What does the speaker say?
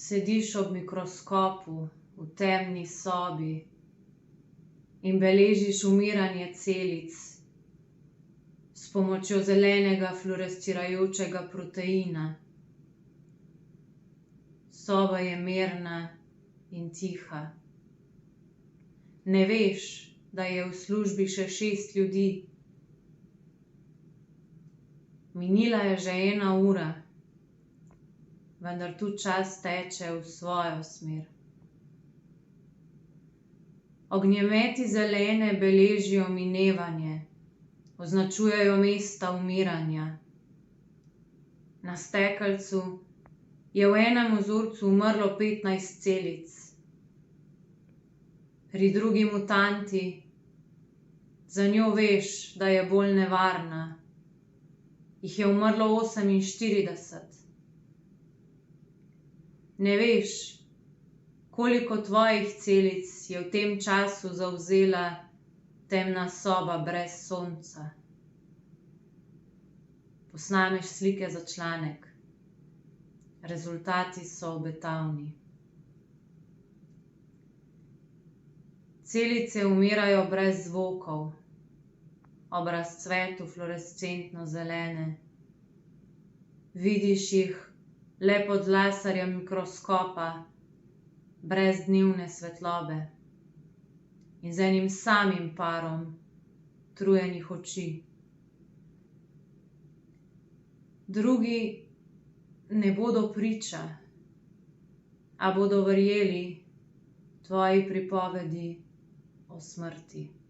Sediš ob mikroskopu v temni sobi in beležiš umiranje celic s pomočjo zelenega fluorescirajočega proteina. Soba je mirna in tiha. Ne veš, da je v službi še 6 ljudi. Minila je že 1 ura, vendar tu čas teče v svojo smer. Ognjemeti zelene beležijo minevanje, označujejo mesta umiranja. Na stekelcu je v enem vzorcu umrlo 15 celic. Pri drugi mutanti, za njo veš, da je bolj nevarna, jih je umrlo 48. Ne veš, koliko tvojih celic je v tem času zavzela temna soba brez sonca. Posnameš slike za članek. Rezultati so obetavni. Celice umirajo brez zvokov, ob razcvetu fluorescentno zelene. Vidiš jih le pod laserjem mikroskopa, brez dnevne svetlobe in z enim samim parom utrujenih oči. Drugi ne bodo priča, a bodo verjeli tvoji pripovedi o smrti.